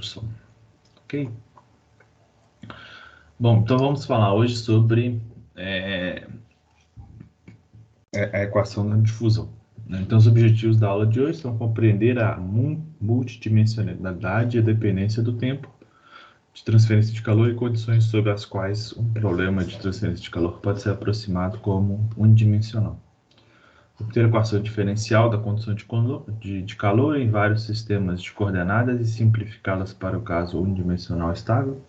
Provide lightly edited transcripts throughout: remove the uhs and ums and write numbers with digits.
solução. Ok? Bom, então vamos falar hoje sobre a equação da difusão. Então, os objetivos da aula de hoje são compreender a multidimensionalidade e a dependência do tempo de transferência de calor e condições sobre as quais um problema de transferência de calor pode ser aproximado como unidimensional. Obter a equação diferencial da condição de calor em vários sistemas de coordenadas e simplificá-las para o caso unidimensional estável.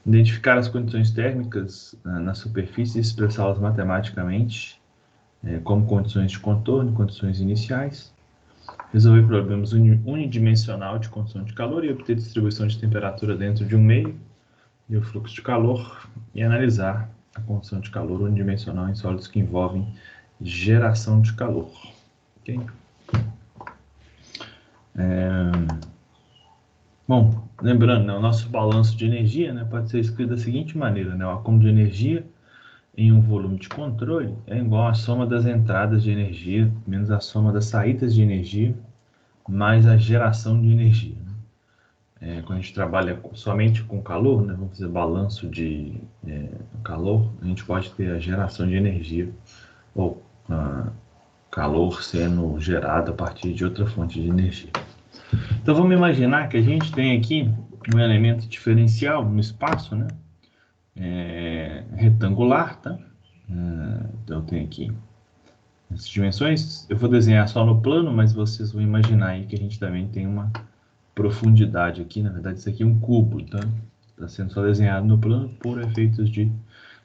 Identificar as condições térmicas na superfície e expressá-las matematicamente como condições de contorno e condições iniciais. Resolver problemas unidimensional de condição de calor e obter distribuição de temperatura dentro de um meio e o fluxo de calor. E analisar a condição de calor unidimensional em sólidos que envolvem geração de calor. Okay? Bom, lembrando, o nosso balanço de energia pode ser escrito da seguinte maneira: o acúmulo de energia em um volume de controle é igual à soma das entradas de energia menos a soma das saídas de energia mais a geração de energia. Quando a gente trabalha somente com calor, vamos fazer balanço de calor, a gente pode ter a geração de energia ou calor sendo gerado a partir de outra fonte de energia. Então vamos imaginar que a gente tem aqui um elemento diferencial no espaço, retangular, tá? Então eu tenho aqui essas dimensões. Eu vou desenhar só no plano, mas vocês vão imaginar aí que a gente também tem uma profundidade aqui. Na verdade, isso aqui é um cubo, tá? Está sendo só desenhado no plano por efeitos de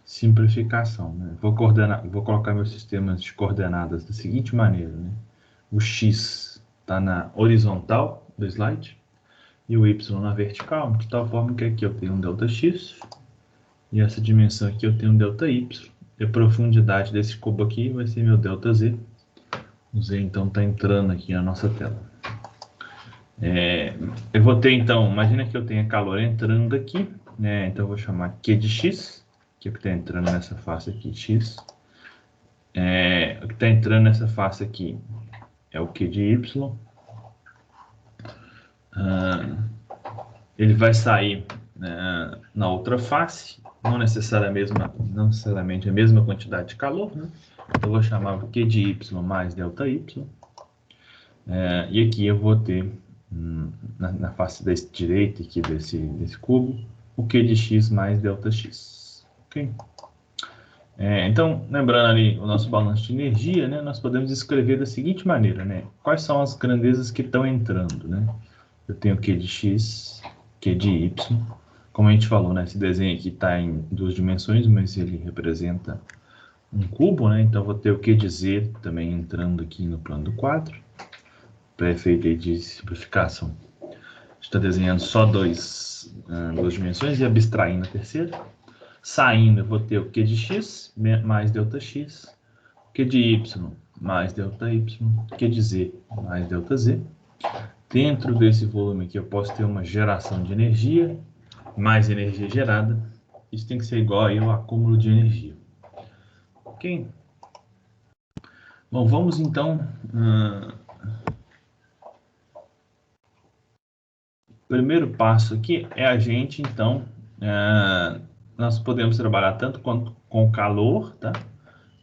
simplificação. Vou colocar meus sistemas de coordenadas da seguinte maneira. O x está na horizontal do slide e o y na vertical, de tal forma que aqui eu tenho um ΔX e essa dimensão aqui eu tenho um ΔY. E a profundidade desse cubo aqui vai ser meu ΔZ. O Z então está entrando aqui na nossa tela. Eu vou ter então, imagina que eu tenha calor entrando aqui, então eu vou chamar Q de x, que é o que está entrando nessa face aqui, x. O que está entrando nessa face aqui é o Q de y. Ele vai sair na outra face, não necessariamente a mesma quantidade de calor, Então eu vou chamar o Q de y mais ΔY. E aqui eu vou ter na face da direita aqui desse cubo o Q de x mais ΔX. Ok? Então, lembrando ali o nosso balanço de energia, nós podemos escrever da seguinte maneira, quais são as grandezas que estão entrando, Eu tenho Q de x, Q de y, como a gente falou, esse desenho aqui está em duas dimensões, mas ele representa um cubo, então eu vou ter o Q de z também entrando aqui no plano do quadro, para efeito de simplificação. A gente está desenhando só duas dimensões e abstraindo a terceira. Saindo, eu vou ter o Q de x mais ΔX, Q de y mais ΔY, Q de z mais ΔZ. Dentro desse volume aqui eu posso ter uma geração de energia, mais energia gerada. Isso tem que ser igual aí ao acúmulo de energia. Ok? Bom, vamos então... O primeiro passo aqui é a gente, então... nós podemos trabalhar tanto com o calor,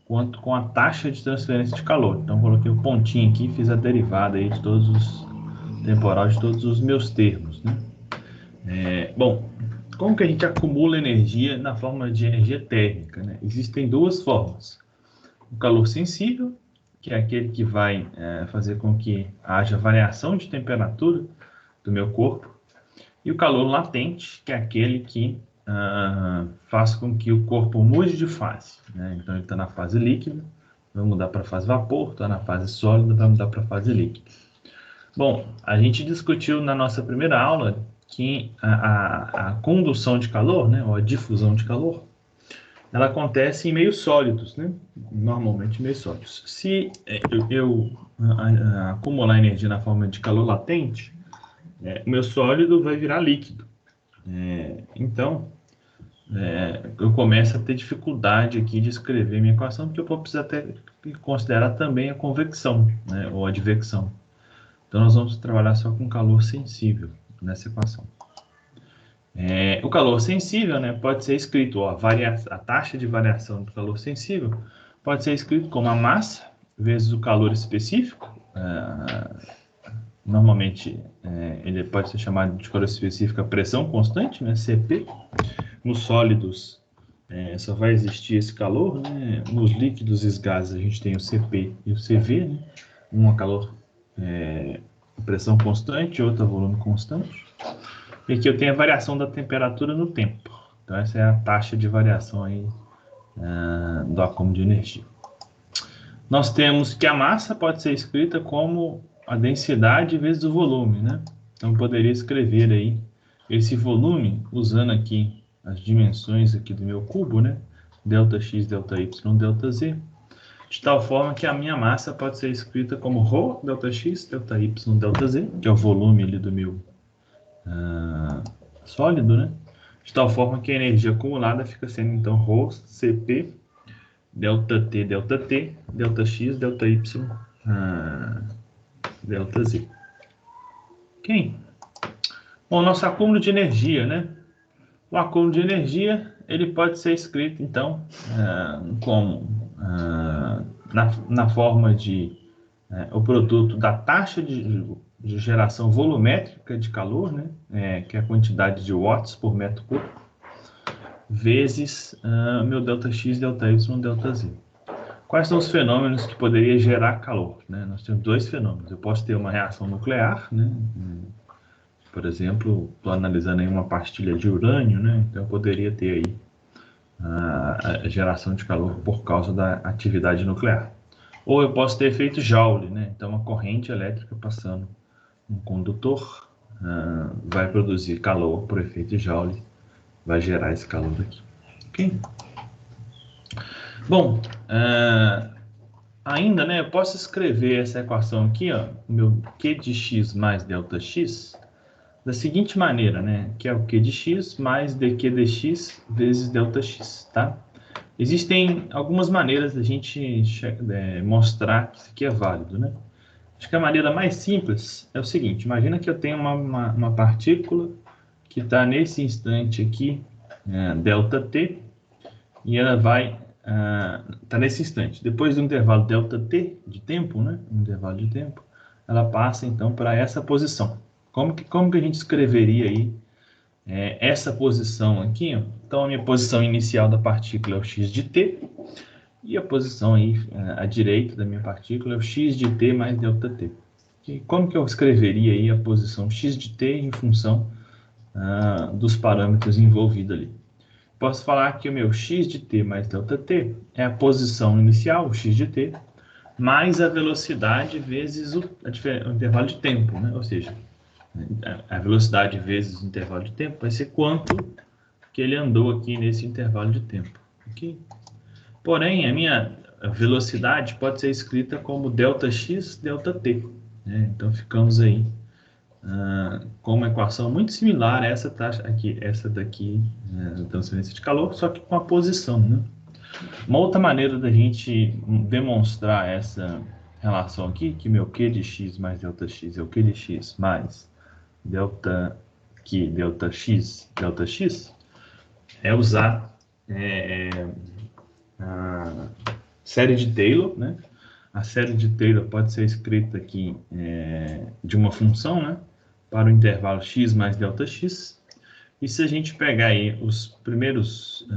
quanto com a taxa de transferência de calor. Então, coloquei o pontinho aqui e fiz a derivada aí de todos os temporal de todos os meus termos. Bom, como que a gente acumula energia na forma de energia térmica? Existem duas formas. O calor sensível, que é aquele que vai fazer com que haja variação de temperatura do meu corpo, e o calor latente, que é aquele que faz com que o corpo mude de fase. Então, ele está na fase líquida, vai mudar para a fase vapor, está na fase sólida, vai mudar para a fase líquida. Bom, a gente discutiu na nossa primeira aula que a condução de calor, ou a difusão de calor, ela acontece em meios sólidos, normalmente em meios sólidos. Se eu acumular energia na forma de calor latente, o meu sólido vai virar líquido. Então, eu começo a ter dificuldade aqui de escrever minha equação, porque eu vou precisar considerar também a convecção, ou advecção. Então, nós vamos trabalhar só com calor sensível. nessa equação. O calor sensível, né, pode ser escrito, ó, a taxa de variação do calor sensível pode ser escrito como a massa vezes o calor específico. Normalmente, ele pode ser chamado de calor específico a pressão constante, né, CP. Nos sólidos, só vai existir esse calor, né? Nos líquidos e gases, a gente tem o CP e o CV, né? Um a calor, pressão constante, outro a volume constante. E aqui eu tenho a variação da temperatura no tempo. Então, essa é a taxa de variação aí, do acúmulo de energia. Nós temos que a massa pode ser escrita como a densidade vezes o volume, né? Então, eu poderia escrever aí esse volume usando aqui as dimensões aqui do meu cubo, né? Δx, Δy, Δz, de tal forma que a minha massa pode ser escrita como ρ, Δx, Δy, Δz, que é o volume ali do meu sólido, né? De tal forma que a energia acumulada fica sendo, então, ρ, Cp, ΔT, ΔT, Δx, Δy, Δz. Ok? Bom, nosso acúmulo de energia, né? O acúmulo de energia, ele pode ser escrito, então, como na forma de o produto da taxa de geração volumétrica de calor, né? Que é a quantidade de watts por metro cúbico, vezes meu Δx, Δy, Δz. Quais são os fenômenos que poderia gerar calor, né? Nós temos dois fenômenos. Eu posso ter uma reação nuclear, né? Por exemplo, estou analisando aí uma pastilha de urânio, né? Então eu poderia ter aí a geração de calor por causa da atividade nuclear. Ou eu posso ter efeito Joule, né? Então uma corrente elétrica passando um condutor vai produzir calor por efeito Joule, vai gerar esse calor aqui. Ok? Bom, ainda, né? Eu posso escrever essa equação aqui, ó, meu Q de x mais Δx, da seguinte maneira, né? Que é o Q de x mais dQ dx vezes Δx, tá? Existem algumas maneiras da gente mostrar que isso aqui é válido, né? Acho que a maneira mais simples é o seguinte: imagina que eu tenho uma partícula que está nesse instante aqui, ΔT, e ela vai está nesse instante. Depois do intervalo ΔT de tempo, né? Um intervalo de tempo, ela passa então para essa posição. Como que a gente escreveria aí essa posição aqui? Ó? Então, a minha posição inicial da partícula é o x de t, e a posição aí à direita da minha partícula é o x de t mais ΔT. E como que eu escreveria aí a posição x de t em função dos parâmetros envolvidos ali? Posso falar que o meu x de t mais ΔT é a posição inicial, o x de t, mais a velocidade vezes o intervalo de tempo, né? Ou seja, a velocidade vezes o intervalo de tempo vai ser quanto que ele andou aqui nesse intervalo de tempo. Okay? Porém, a minha velocidade pode ser escrita como Δx, Δt. Né? Então, ficamos aí com uma equação muito similar a essa taxa aqui, essa daqui, da transferência de calor, só que com a posição. Né? Uma outra maneira da gente demonstrar essa relação aqui, que meu Q de x mais Δx é o Q de x mais Δx, é usar a série de Taylor, né? A série de Taylor pode ser escrita aqui de uma função, né? Para o intervalo x mais Δx. E se a gente pegar aí os primeiros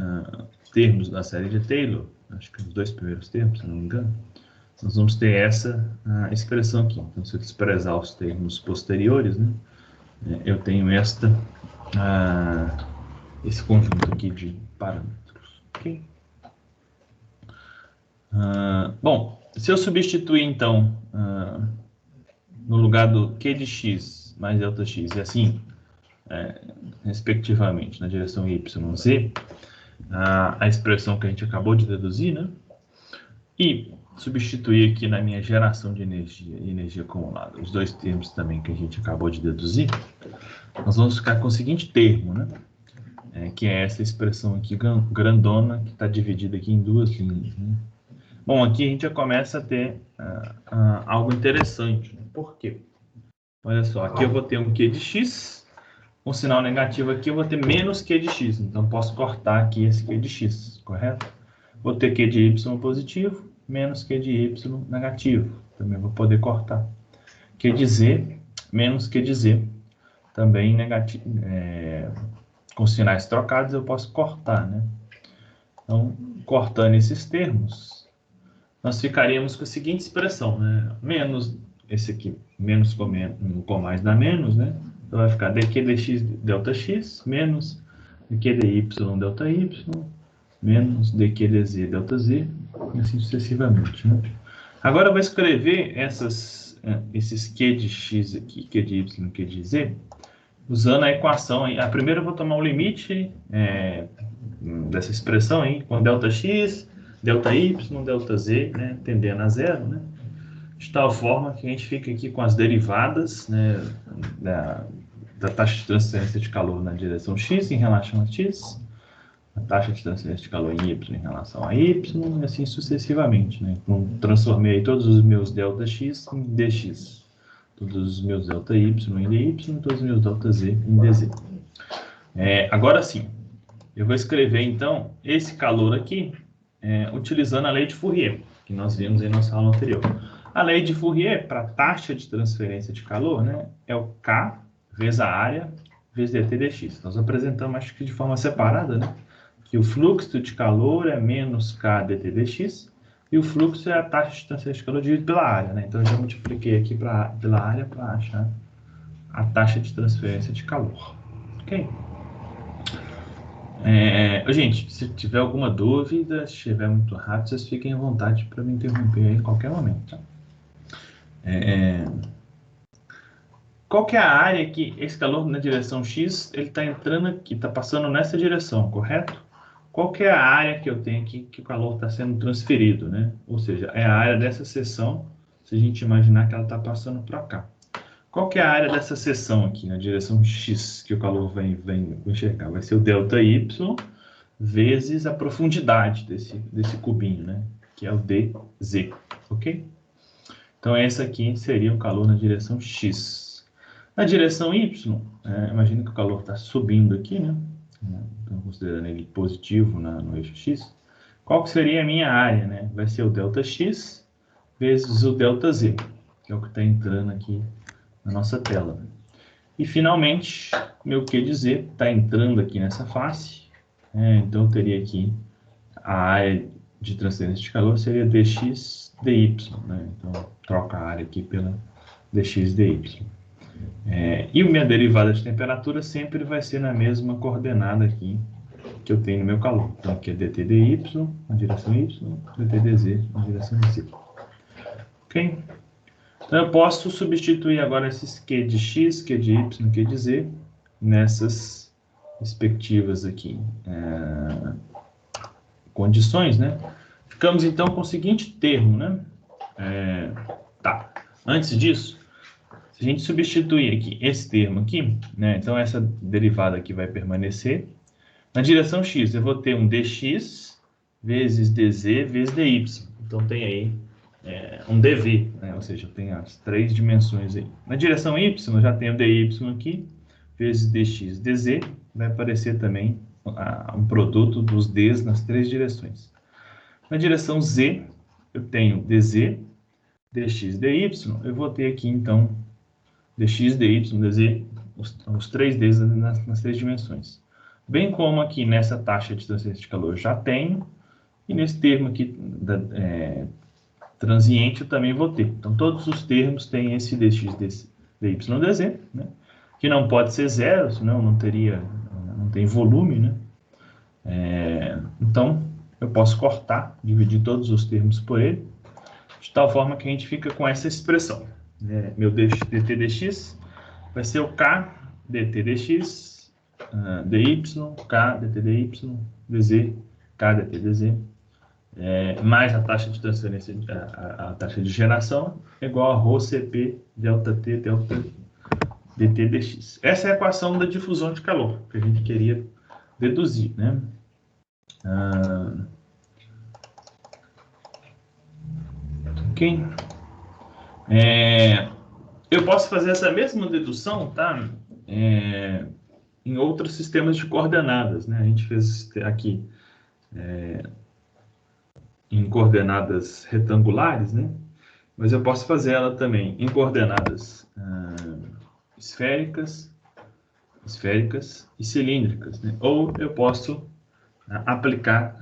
termos da série de Taylor, acho que os dois primeiros termos, se não me engano, nós vamos ter essa expressão aqui. Então, se eu desprezar os termos posteriores, né? Eu tenho esse conjunto aqui de parâmetros. Okay? Bom, se eu substituir, então, no lugar do Q de x mais Δx, e assim, respectivamente, na direção y, z, a expressão que a gente acabou de deduzir, né? E substituir aqui na minha geração de energia e energia acumulada, os dois termos também que a gente acabou de deduzir, nós vamos ficar com o seguinte termo, né? Que é essa expressão aqui grandona, que está dividida aqui em duas linhas. Né? Bom, aqui a gente já começa a ter algo interessante. Né? Por quê? Olha só, aqui eu vou ter um Q de x, com sinal negativo aqui, eu vou ter menos Q de X. Então, posso cortar aqui esse Q de X, correto? Vou ter Q de Y positivo, menos Q de Y negativo. Também vou poder cortar. Q de Z, menos Q de Z. Também negativo. Com sinais trocados, eu posso cortar, né? Então, cortando esses termos, nós ficaríamos com a seguinte expressão, né? Menos, esse aqui, menos com mais dá menos, né? Então, vai ficar dq dx delta x, menos dq dy delta y, menos dq dz delta z, e assim sucessivamente, né? Agora, eu vou escrever esses q de x aqui, q de y, q de z, usando a equação aí. A primeira eu vou tomar o limite dessa expressão aí, com Δx, Δy, Δz, né, tendendo a zero, né, de tal forma que a gente fica aqui com as derivadas, né, da taxa de transferência de calor na direção x em relação a x, a taxa de transferência de calor em y em relação a y, e assim sucessivamente, né. Transformei todos os meus Δx em dx, todos os meus ΔY em dy, todos os meus ΔZ em dz. Agora sim, eu vou escrever, então, esse calor aqui, utilizando a lei de Fourier, que nós vimos em nossa aula anterior. A lei de Fourier, para a taxa de transferência de calor, né, é o K vezes a área vezes dt dx. Nós apresentamos, acho que de forma separada, né, que o fluxo de calor é menos K dt dx, e o fluxo é a taxa de transferência de calor dividido pela área, né? Então, eu já multipliquei aqui pela área para achar a taxa de transferência de calor. Ok? Gente, se tiver alguma dúvida, se estiver muito rápido, vocês fiquem à vontade para me interromper aí em qualquer momento. Tá? Qual que é a área que esse calor na direção X, ele está entrando aqui, está passando nessa direção, correto? Qual que é a área que eu tenho aqui que o calor está sendo transferido, né? Ou seja, é a área dessa seção, se a gente imaginar que ela está passando para cá. Qual que é a área dessa seção aqui, na direção X, que o calor vem enxergar? Vai ser o ΔY vezes a profundidade desse cubinho, né? Que é o dz, ok? Então, esse aqui seria o calor na direção X. Na direção Y, imagina que o calor está subindo aqui, né? Então, considerando ele positivo no eixo X. Qual que seria a minha área, né? Vai ser o ΔX vezes o ΔZ, que é o que está entrando aqui na nossa tela. E, finalmente, meu Q de Z está entrando aqui nessa face. Então, eu teria aqui a área de transferência de calor seria dx dy, né? Então, troca a área aqui pela dx dy. E a minha derivada de temperatura sempre vai ser na mesma coordenada aqui que eu tenho no meu calor. Então, aqui é dt dy na direção y, dt dz na direção z. Ok? Então, eu posso substituir agora esses Q de x, Q de y, Q de z nessas respectivas aqui condições, né? Ficamos, então, com o seguinte termo, né? Tá. Antes disso, se a gente substituir aqui esse termo aqui, né? Então, essa derivada aqui vai permanecer. Na direção x, eu vou ter um dx vezes dz vezes dy. Então, tem aí um dv, né? Ou seja, eu tenho as três dimensões aí. Na direção y, eu já tenho dy aqui, vezes dx dz, vai aparecer também um produto dos d's nas três direções. Na direção z, eu tenho dz, dx dy, eu vou ter aqui, então, dx, dy, dz, os três d's nas três dimensões. Bem como aqui nessa taxa de transferência de calor eu já tenho, e nesse termo aqui transiente eu também vou ter. Então, todos os termos têm esse dx, dy, dz, né? Que não pode ser zero, senão não tem volume, né? Então, eu posso cortar, dividir todos os termos por ele, de tal forma que a gente fica com essa expressão. Meu dt dx vai ser o k dt dx, dy, k dt dy, dz, k dt dz, mais a taxa de transferência, a taxa de geração, é igual a ρ Cp delta T delta dt dx. Essa é a equação da difusão de calor que a gente queria deduzir, né? Ok? Eu posso fazer essa mesma dedução, tá? em outros sistemas de coordenadas, né? A gente fez aqui em coordenadas retangulares, né? Mas eu posso fazer ela também em coordenadas esféricas e cilíndricas, né? Ou eu posso aplicar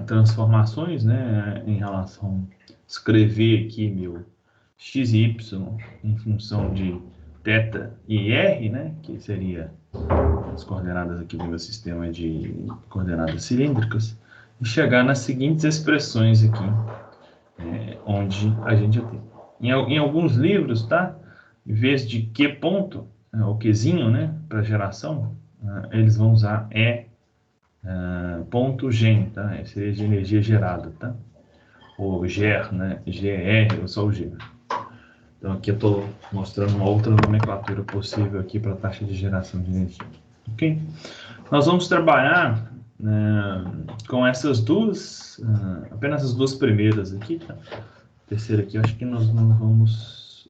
transformações, né, em relação a escrever aqui meu x e y em função de θ e r, né, que seria as coordenadas aqui do meu sistema de coordenadas cilíndricas, e chegar nas seguintes expressões aqui, onde a gente tem. Em alguns livros, tá? Em vez de Q ponto, o Qzinho, né, para geração, eles vão usar ponto gen, tá? Esse seria de energia gerada, tá? Ou GER, né? GR, ou só o G. Então aqui eu estou mostrando uma outra nomenclatura possível aqui para a taxa de geração de energia. Ok? Nós vamos trabalhar com essas duas, apenas as duas primeiras aqui, tá? A terceira aqui, eu acho que nós não vamos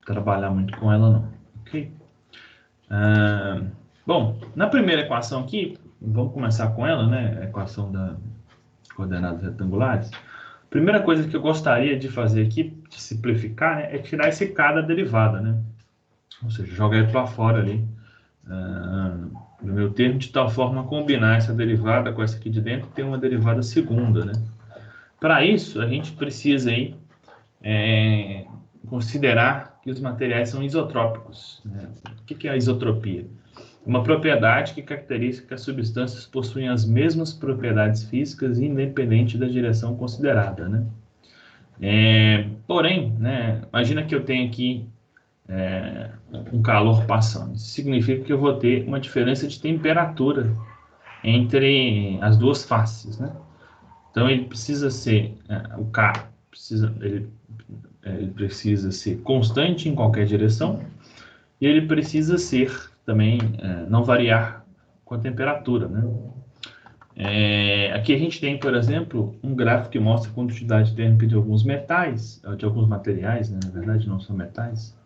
trabalhar muito com ela, não. Ok? Bom, na primeira equação aqui, vamos começar com ela, né? A equação das coordenadas retangulares. A primeira coisa que eu gostaria de fazer aqui, de simplificar, né, é tirar esse k da derivada, né? Ou seja, jogar ele para fora ali no meu termo, de tal forma a combinar essa derivada com essa aqui de dentro, ter uma derivada segunda, né? Para isso, a gente precisa aí considerar que os materiais são isotrópicos, né? O que é a isotropia? Uma propriedade que caracteriza que as substâncias possuem as mesmas propriedades físicas independente da direção considerada, né? Porém, né, imagina que eu tenho aqui um calor passando. Isso significa que eu vou ter uma diferença de temperatura entre as duas faces, né? Então ele precisa ser, o K ele precisa ser constante em qualquer direção e ele precisa ser também não variar com a temperatura, né? Aqui a gente tem, por exemplo, um gráfico que mostra a condutividade térmica de alguns metais, de alguns materiais, né? Na verdade não são metais,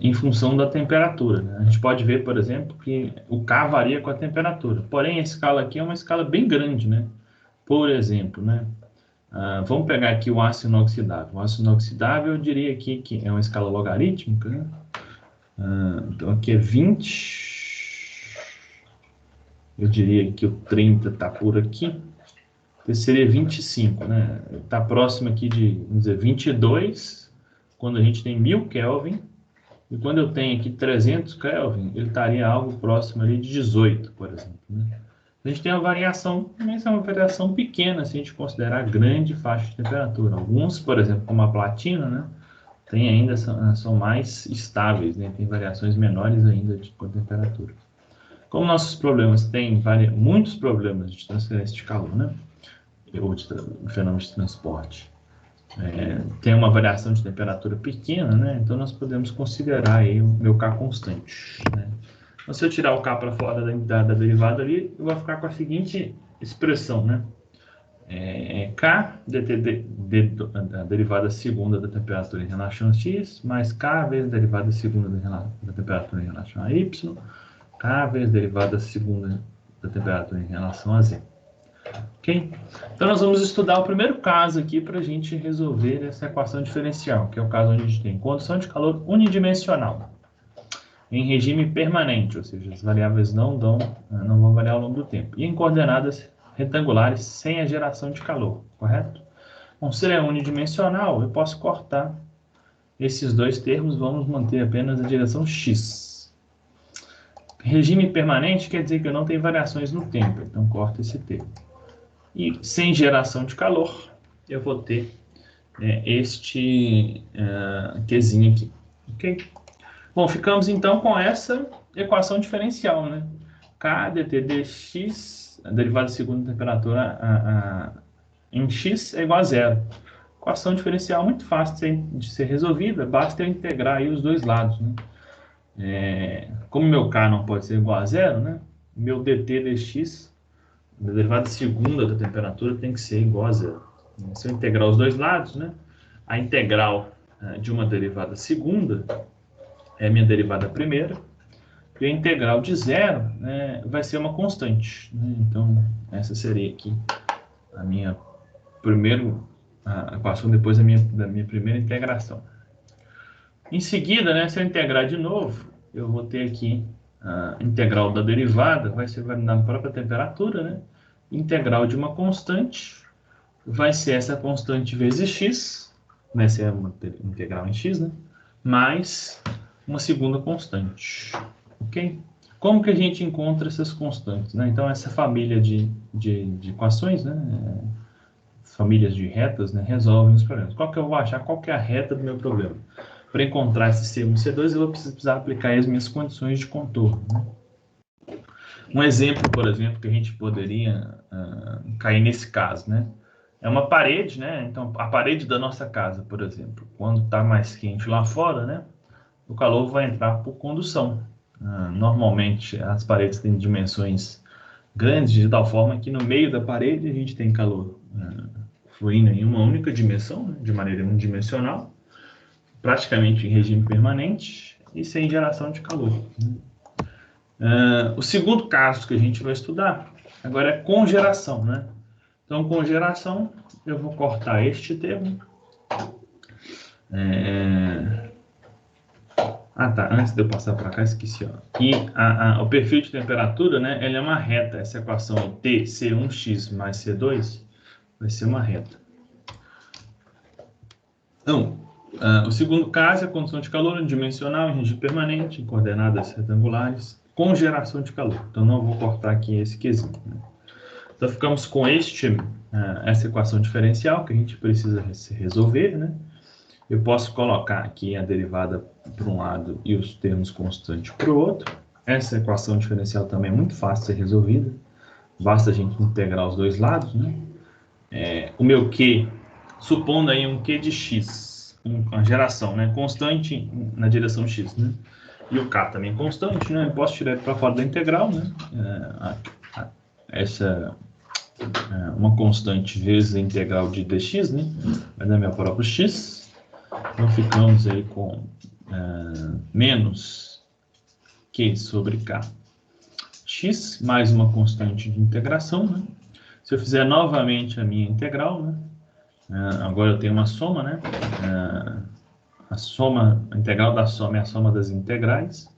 em função da temperatura, né? A gente pode ver, por exemplo, que o K varia com a temperatura, porém a escala aqui é uma escala bem grande, né? Por exemplo, né? Vamos pegar aqui o aço inoxidável. O aço inoxidável, eu diria aqui que é uma escala logarítmica, né? Então aqui é 20. Eu diria que o 30 está por aqui. Então seria 25, né? Está próximo aqui de, vamos dizer, 22, quando a gente tem 1000 Kelvin. E quando eu tenho aqui 300 Kelvin, ele estaria algo próximo ali de 18, por exemplo, né? A gente tem uma variação, mas é uma variação pequena, se a gente considerar a grande faixa de temperatura. Alguns, por exemplo, como a platina, né, tem ainda, são mais estáveis, né, tem variações menores ainda com a temperatura. Como nossos problemas têm muitos problemas de transferência de calor, né, ou de fenômeno de transporte, tem uma variação de temperatura pequena, né, então nós podemos considerar aí o meu K constante, né. Então, se eu tirar o K para fora da derivada ali, eu vou ficar com a seguinte expressão, né? K da derivada segunda da temperatura em relação a x, mais K vezes a derivada segunda da temperatura em relação a y, K vezes a derivada segunda da temperatura em relação a z. Ok? Então, nós vamos estudar o primeiro caso aqui para a gente resolver essa equação diferencial, que é o caso onde a gente tem condição de calor unidimensional em regime permanente, ou seja, as variáveis não vão variar ao longo do tempo, e em coordenadas retangulares sem a geração de calor, correto? Bom, se ele é unidimensional, eu posso cortar esses dois termos, vamos manter apenas a direção x. Regime permanente quer dizer que eu não tenho variações no tempo, então corto esse termo. E sem geração de calor, eu vou ter este Qzinho aqui, ok? Bom, ficamos então com essa equação diferencial, né? K dt dx, a derivada de segunda temperatura em x é igual a zero. Equação diferencial muito fácil de ser resolvida, basta eu integrar aí os dois lados, né? Como meu K não pode ser igual a zero, né? Meu dt dx, a derivada de segunda da temperatura, tem que ser igual a zero. Se eu integrar os dois lados, né? A integral de uma derivada segunda é a minha derivada primeira, e a integral de zero, né, vai ser uma constante, né? Então, essa seria aqui a minha a equação depois da minha primeira integração. Em seguida, né, se eu integrar de novo, eu vou ter aqui a integral da derivada, vai me dar a própria temperatura, né? Integral de uma constante, vai ser essa constante vezes x, vai ser uma integral em x, né? Mais uma segunda constante, ok? Como que a gente encontra essas constantes, né? Então, essa família de equações, né? Famílias de retas, né? Resolvem os problemas. Qual que eu vou achar? Qual que é a reta do meu problema? Para encontrar esse C1 e C2, eu vou precisar aplicar as minhas condições de contorno, né? Um exemplo, por exemplo, que a gente poderia cair nesse caso, né? É uma parede, né? Então, a parede da nossa casa, por exemplo, quando está mais quente lá fora, né? O calor vai entrar por condução. Normalmente, as paredes têm dimensões grandes, de tal forma que no meio da parede a gente tem calor fluindo em uma única dimensão, né? De maneira unidimensional, praticamente em regime permanente e sem geração de calor, né? O segundo caso que a gente vai estudar agora é congeração, né? Então, congeração, eu vou cortar este termo. Tá. Antes de eu passar para cá, esqueci. E o perfil de temperatura, né? Ele é uma reta. Essa equação T, C1x mais C2 vai ser uma reta. Então, o segundo caso é a condição de calor unidimensional em regime permanente, em coordenadas retangulares, com geração de calor. Então, não vou cortar aqui esse quesito, né? Então, ficamos com essa equação diferencial que a gente precisa resolver, né? Eu posso colocar aqui a derivada para um lado e os termos constantes para o outro. Essa equação diferencial também é muito fácil de ser resolvida. Basta a gente integrar os dois lados, né? O meu Q, supondo aí um Q de x, uma geração, né? Constante na direção x, né? E o K também constante, né? Eu posso tirar ele para fora da integral, né? Uma constante vezes a integral de dx, né? Vai dar meu próprio x. Então, ficamos aí com menos Q sobre K x, mais uma constante de integração, né? Se eu fizer novamente a minha integral, né? Agora eu tenho uma soma, né? A integral da soma é a soma das integrais.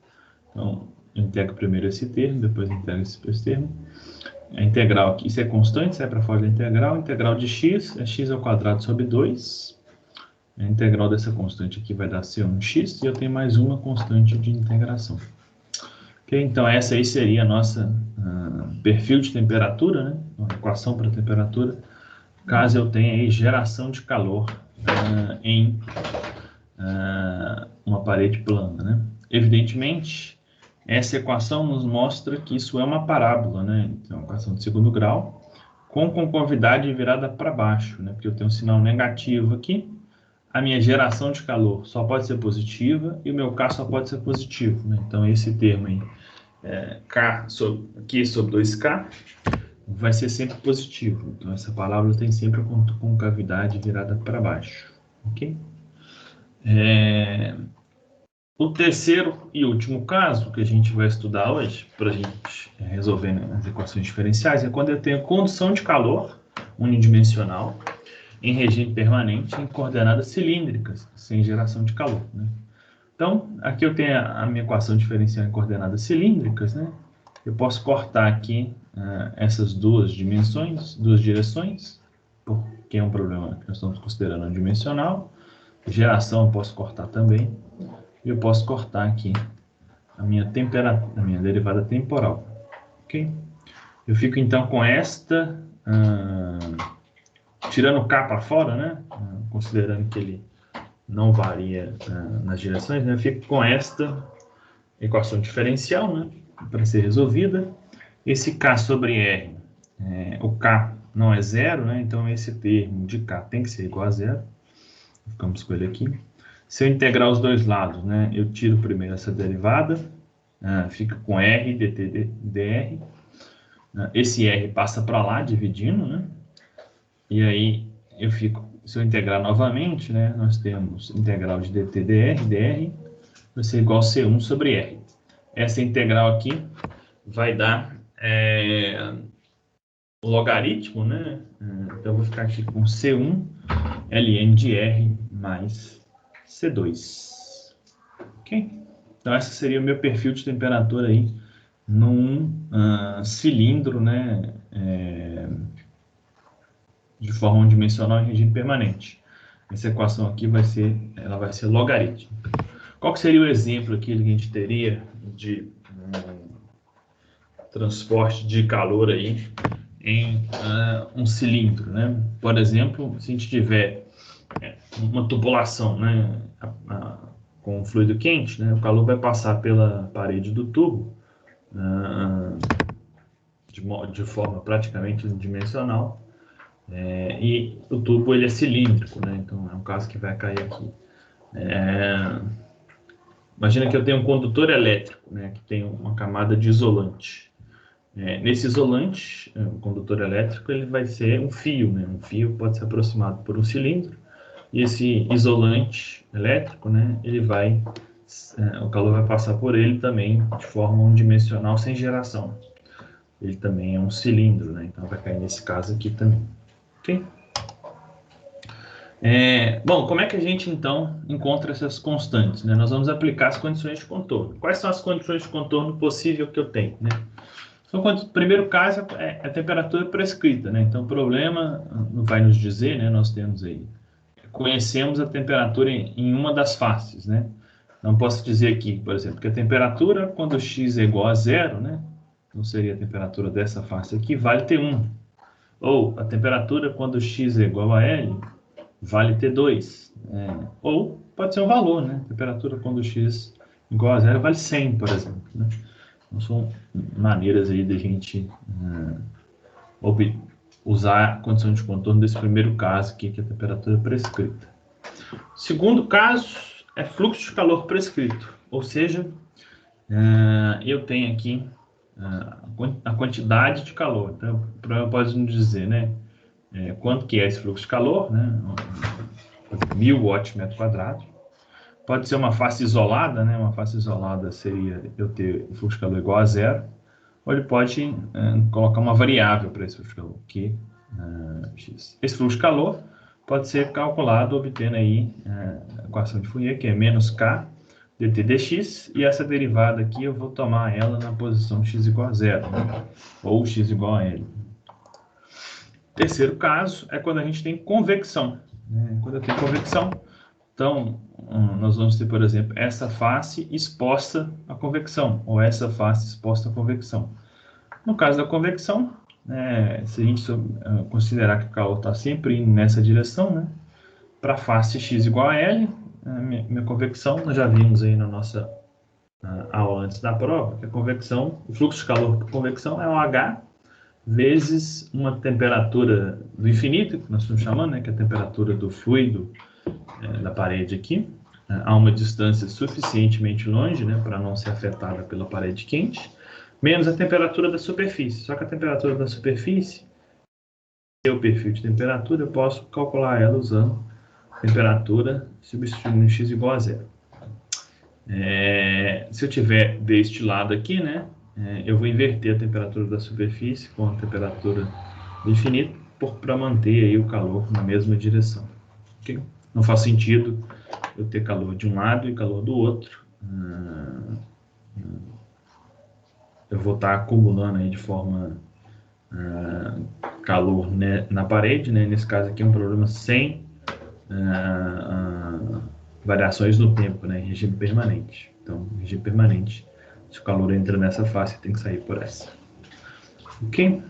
Então, eu integro primeiro esse termo, depois integro esse termo. A integral aqui, isso é constante, sai para fora da integral. A integral de x é x ao quadrado sobre 2. A integral dessa constante aqui vai dar C1x e eu tenho mais uma constante de integração. Okay? Então, essa aí seria a nossa perfil de temperatura, né? Uma equação para temperatura, caso eu tenha aí geração de calor em uma parede plana, né? Evidentemente, essa equação nos mostra que isso é uma parábola, né? Então, uma equação de segundo grau, com concavidade virada para baixo, né? Porque eu tenho um sinal negativo aqui. A minha geração de calor só pode ser positiva e o meu K só pode ser positivo, né? Então, esse termo aí, Q sobre 2K, vai ser sempre positivo. Então, essa parábola tem sempre a concavidade virada para baixo, ok? O terceiro e último caso que a gente vai estudar hoje, para a gente resolver as equações diferenciais, é quando eu tenho condução de calor unidimensional em regime permanente em coordenadas cilíndricas, sem geração de calor, né? Então, aqui eu tenho a minha equação diferencial em coordenadas cilíndricas, né? Eu posso cortar aqui essas duas dimensões, duas direções, porque é um problema que nós estamos considerando dimensional. Geração eu posso cortar também. E eu posso cortar aqui a minha derivada temporal, ok? Eu fico então com esta, tirando o K para fora, né? Considerando que ele não varia nas direções, né? Eu fico com esta equação diferencial, né? Para ser resolvida. Esse K sobre R, o K não é zero, né? Então esse termo de K tem que ser igual a zero. Ficamos com ele aqui. Se eu integrar os dois lados, né, eu tiro primeiro essa derivada, fica com R dt dr. Esse R passa para lá, dividindo, né? E aí eu fico, se eu integrar novamente, né, nós temos integral de dt dr, vai ser igual a C1 sobre R. Essa integral aqui vai dar o logaritmo, né? Então, eu vou ficar aqui com C1 ln de R mais C2. Ok? Então, esse seria o meu perfil de temperatura aí num cilindro, né? De forma unidimensional em regime permanente. Essa equação aqui ela vai ser logarítmica. Qual que seria o exemplo aqui que a gente teria de transporte de calor aí em um cilindro, né? Por exemplo, se a gente tiver uma tubulação, né, com fluido quente, né, o calor vai passar pela parede do tubo de forma praticamente unidimensional, e o tubo ele é cilíndrico, né? Então é um caso que vai cair aqui. Imagina que eu tenho um condutor elétrico, né, que tem uma camada de isolante. Nesse isolante, o condutor elétrico, ele vai ser um fio, né? Um fio pode ser aproximado por um cilindro, e esse isolante elétrico, né, o calor vai passar por ele também de forma unidimensional, sem geração. Ele também é um cilindro, né? Então vai cair nesse caso aqui também. Ok? Bom, como é que a gente então encontra essas constantes, né? Nós vamos aplicar as condições de contorno. Quais são as condições de contorno possível que eu tenho, né? O primeiro caso é a temperatura prescrita, né? Então, o problema não vai nos dizer, né? Nós temos aí, conhecemos a temperatura em uma das faces, né? Não posso dizer aqui, por exemplo, que a temperatura quando x é igual a zero, né? Não seria a temperatura dessa face aqui, vale T1. Ou a temperatura quando x é igual a L, vale T2. Ou pode ser um valor, né? Temperatura quando x é igual a zero vale 100, por exemplo, né? Então, são maneiras aí de a gente usar a condição de contorno desse primeiro caso aqui, que é a temperatura prescrita. Segundo caso é fluxo de calor prescrito, ou seja, eu tenho aqui a quantidade de calor. Então, o problema pode nos dizer, né, quanto que é esse fluxo de calor, né, 1000 watts metro quadrado. Pode ser uma face isolada, né, uma face isolada seria eu ter o fluxo de calor igual a zero, ou ele pode colocar uma variável para esse fluxo de calor, que x. Esse fluxo de calor pode ser calculado obtendo aí a equação de Fourier, que é menos k dt dx, e essa derivada aqui eu vou tomar ela na posição x igual a zero, né? Ou x igual a L. Terceiro caso é quando a gente tem convecção, né? Quando eu tenho convecção, então nós vamos ter, por exemplo, essa face exposta à convecção, ou essa face exposta à convecção. No caso da convecção, se a gente considerar que o calor está sempre indo nessa direção, né, para a face x igual a L, minha convecção, nós já vimos aí na nossa aula antes da prova, que a convecção, o fluxo de calor por convecção é o H vezes uma temperatura do infinito, que nós estamos chamando, né, que é a temperatura do fluido da parede aqui, a uma distância suficientemente longe, né, para não ser afetada pela parede quente, menos a temperatura da superfície. Só que a temperatura da superfície, o perfil de temperatura, eu posso calcular ela usando temperatura substituindo x igual a zero. Se eu tiver deste lado aqui, né, eu vou inverter a temperatura da superfície com a temperatura do infinito para manter aí o calor na mesma direção. Okay? Não faz sentido eu ter calor de um lado e calor do outro. Eu vou estar acumulando aí de forma calor, né, na parede, né? Nesse caso aqui é um problema sem variações no tempo, né, em regime permanente. Então, em regime permanente, se o calor entra nessa face, tem que sair por essa. Ok?